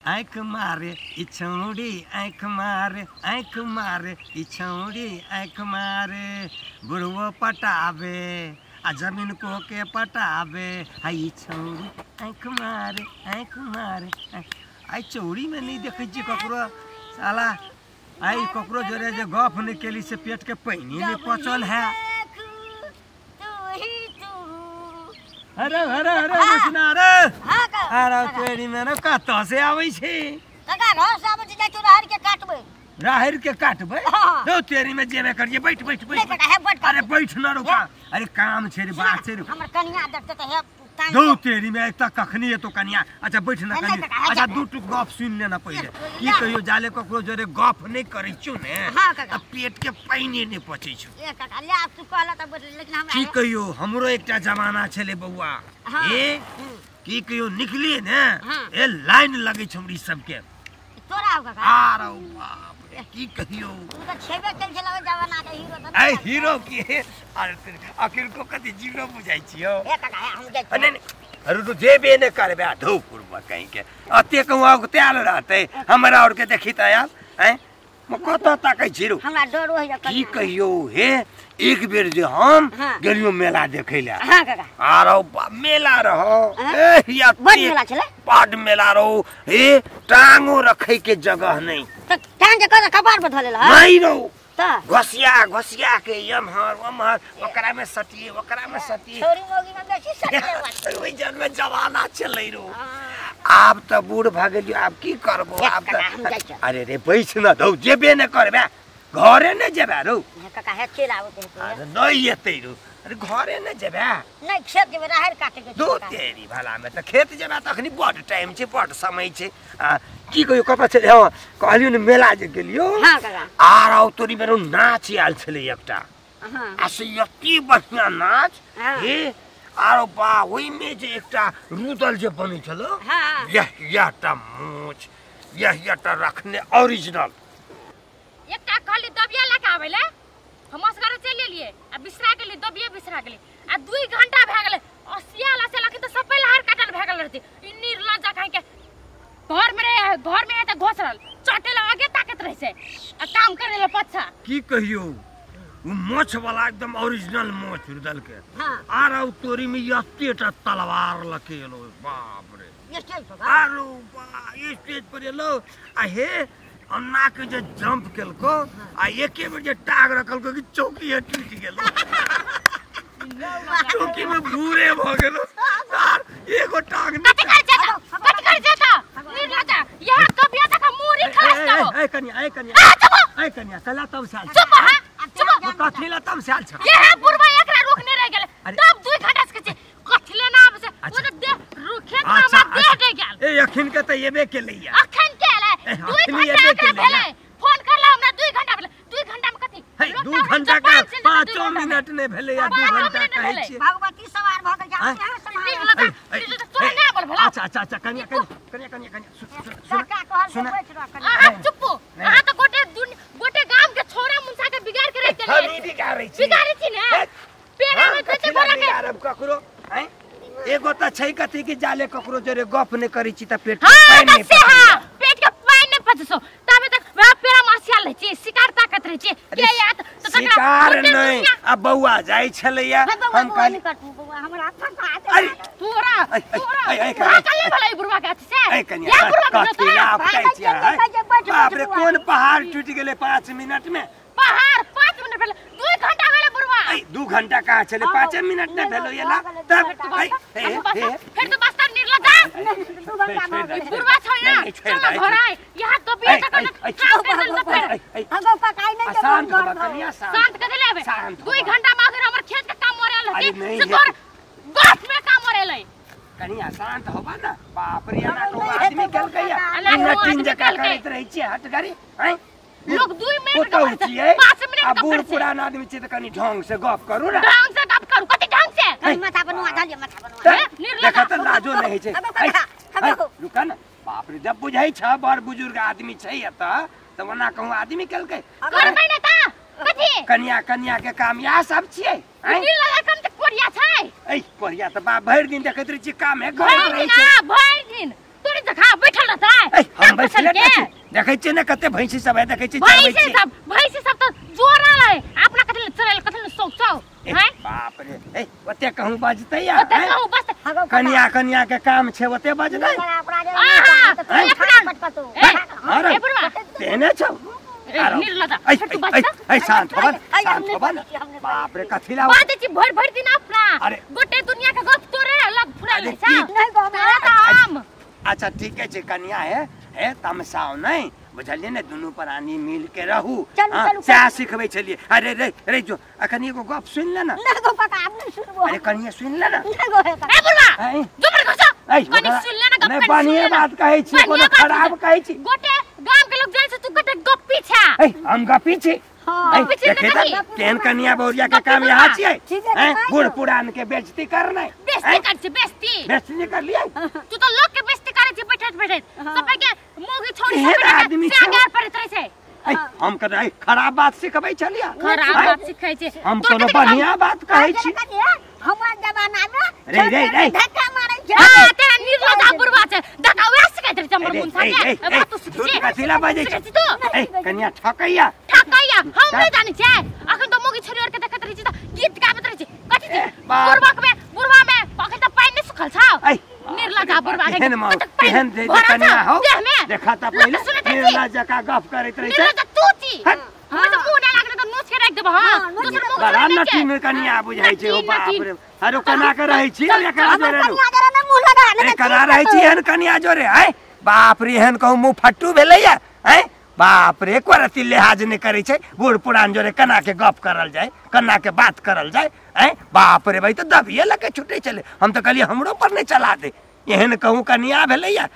आँख मारे इछौड़ी आँख मारे इछौड़ी आँख मारे बुढ़वो पटावे आ जमीन को के पटावे आई छौड़ी आँख मारे आई चौड़ी में नहीं देखे छी ककरो साला आई ककरो जरे जे गप नहीं केली से पेट के पानी नहीं पचल है। अरे अरे अरे मसना रे अरे तेरी मेरे कत से आवे छी काका घास आवे छी जाय राहर के काटबे दो तेरी में जेबे करिए बैठ अरे बैठ न रुका अरे काम छे रे बात छे रे हमर कन्या देखते त है दो तेरी में एक कखनी है तो कन्या अच्छा बैठ न कन्या अच्छा दू टुक गप सुन लेना पहिले की कहियो जाले ककरो जरे गप नहीं करै छु ने अब पेट के पानी नहीं पचै छु ए काका ले आप तू कहला त लेकिन हमरा की कहियो हमरो एकटा जमाना छले बउआ ए की कहियो निकली ने ए लाइन लगे छमरी सबके तोरा हो काका आरो बाप की कहियो तू त छेबे कल छला जमाना के हीरो त ए हीरो की अरे आखिर को कति जीरो बुझाई छियो ए काका हम जाय नहीं नहीं अरे तो जेबे ने करबे धोपुर में कहीं के अते कहवा के त्याल रहते हमरा और के देखी त यार हैं म कत ताकै छिरो हमरा डर होय जा की कहियो हे एक बेर जे हम गेलियो मेला देखे ले हां काका आरो मेला रहो ए या बड़ मेला छले बड़ मेला रहो हे टांगो रखे के जगह नहीं त टांग के कपार पर धलेला नहीं रहो त घसिया के यमहर ओकरा में सटिए छोरी मोगी में बेसी सटिए ओइ जन में जवाना चलै रो आप त बूढ़ भ गेलियो आप की करबो आप त अरे रे बैठ न दौ जेबे न करबे घरे न जेबे रो काका हे चल आवते अरे नहीं एतै रो अरे घरे न जेबे नहीं खेत जेबे राहर काटे के दो तेरी भला में त खेत जेबे तखनी बड टाइम छै बड समय छै की कहियो कत छै ह कहलियो न मेला जे गेलियो हां काका आराउ तोरी मेरो नाच आल छले एकटा हां आसे यति बढ़िया नाच हे आरो बा ओइ में जे एकटा रुदल जे बनै छलो हां यहटा मोच यहटा रखने ओरिजिनल एकटा खाली दबिया लगा आवेले हम असगरे चल लिए आ बिसरा गेली दबिया बिसरा गेली आ 2 घंटा भ गेले असियाला से लखी त सबै लहर काटल भ गेल रहती इन्नी लज्जा काहे के घर में त घोसरल चटेला आगे ताकत रहे से आ काम करेला पछा की कहियो उ मोछ वाला एकदम ओरिजिनल मोछ रुदल के हां आरो तोरी में यतिटा तलवार लकेलो बाप रे ये स्टेज पर आरो बा ये स्टेज पर एलो आ हे अन्ना के जे जंप केलको आ एके बेर जे टाग रखलको कि चौकी टूट गेलो चौकी में भूरे भ गेलो यार एगो टांग कथि कर जाता निर्लज्जा यहां कबिया तक मुरी खास दो ए कन्या कला तब साल चुप हां कथिला तब साल छ ये है बुढ़वा एकरा रोकने रह गेले तब 2 घंटा से कथिले ना अब से वो दे रुखे ना दे दे गेल ए अखिन के त एबे के लइया अखन के ले 2 घंटा के भेले फोन करला हमरा 2 घंटा भेले 2 घंटा में कथि 2 घंटा का 5 मिनट ने भेले या 2 घंटा कहै छी भगवती सवार भ गेल जा तोरा ना बोल भला अच्छा कन्या सुन चुप हां तो गोटे गांव के छोरा मुंसा के बिगाड़ के रख देले हम बिगाड़ै छी ने पेड़ा में कथि बोला के अरब ककरो हैं एगो त छै कथि के जाले ककरो जरे गप ने करै छी त पेट पेट के पानी नहीं पचसो तबे तक वे पेड़ा में आसियाल रहै छी शिकार ताकत रहै छी के याद तो शिकार नहीं अब बौआ जाय छलैया हम कहली बउआ हमरा हाथ तोरा कल्ले भलाई बुढ़वा के हाथ से कन्या कथिला कहै छी बाप रे कोन पहाड़ टूट गेले 5 मिनट में पहाड़ 5 मिनट पहले 2 घंटा भेले बुढ़वा 2 घंटा कहां चले 5 मिनट ने भेलो येला तब फिर तो बस्तर निर्लज्जा बुढ़वा छ ना चलो घर आए यहां तो भी तक काम कर दे तो फिर हमको पकाई नहीं शांत कन्या शांत कर लेबे 2 घंटा में अगर हमर खेत के काम मरेल हती से तोर गाछ में काम मरेलै कन्या शांत होबा ना बाप रे ना तो आदमी कल कहिया नटिन जका करत रहै छी हट गाड़ी हैं लोग 2 मिनट का 5 मिनट अब बूढ़ पुरान आदमी छी त कनी ढंग से गप करू ना ढंग से गप करू कति ढंग से माथा बनवा धालिए माथा बनवा देखा त लाजो नहीं छै रुका ना बाप रे जब बुझाई छ बड़ बुजुर्ग आदमी छै एत त वना कहूं आदमी कल के करबै ना ता कथि कन्या के काम या सब छियै हैं नील लगा काम त कोरिया छै ए कोरिया त बा भर दिन देखैत रही छी काम है घर रही छै ना भर दिन तोरी जखा बैठल रहतै देखै छी ने कते भैंसी सब है देखै छी भैंसी सब तो जोरा है अपना कथि चल सौ हैं बाप रे ए ओते कहूं बजतै या ओते कहूं बजतै कनिया के काम छे ओते बजतै अरे तेने छौ ए शांत हो बाप रे कथि ला बात छी भर दिन अपना गोटे दुनिया के गप तोरे अलग फुराले छ अच्छा ठीक है कनिया है तमसाओ नहीं बुझलिए ने दुनू प्राणी मिल के रहू सह सिखबै छलिए अरे रे जो अखन एगो गप सुन ले ना नहीं गो काका आप नहीं सुनबो अरे कनिया सुन ले ना नहीं गो काका ए बुढ़वा जो मर घसा कनी सुन ले ना गप नहीं बढ़िया बात कहै छी कोनो खराब कहै छी गोटे गांव के लोग जाय से तू कते गप्पी छ ए हम गप्पी छी केन कनिया बौरिया के काम यहाँ छियै हैं बूढ़ पुरान के बेइज्जती करना बेइज्जती कर छी बेइज्जती कर लिया तू तो लोग के बेइज्जती करे छी बैठत सब के मोगी छोड़ी सब आदमी आगार पड़त रहे छै हम करै खराब बात सिखबै छलिया खराब बात सिखै छी हम कोनो बढ़िया बात कहै छी हमार जमाना में रे धक्का मारै छै हां तेरा निर्लजा बुढ़वा छै धक्का वैसे सिखाइत रहे हमर मुन थाके बात तू सीख छी कथिला बाजै छी ए कनिया ठकैया हम नहीं जानी छै अखन तो मोगी छोरी और के देखत रही छी त गीत गाबत रही छी कथि छी बुढ़वा में अखन त पानी नहीं सुखल छ निर्लजा बुढ़वा के केहन दे कनिया हो देखा त पहिले निर्लजा का गप करैत रही छै निर्लजा तू छी हमर त मुंह ना लागले त नोच के राख देब हां दूसर मोगी बड़ा नटी में कनिया बुझाई छै ओ बाप रे अरे कना के रहै छी एकरा जोरे मुंह लगा ले एकरा रहै छी एहन कनिया जोरे हैं बाप रे एहन कहू मुंह फट्टू भेलैया हैं बाप रे कोरती लिहाज नहीं करे छै बूढ़ पुरान जोरे कना के गप करल जाए कना के बात करल जाए हैं बाप रे भाई तो दबिए लगे छुटे चले हम तो कहलिए हमरो पर नहीं चला दे एहन कहूं कनिया भेलैया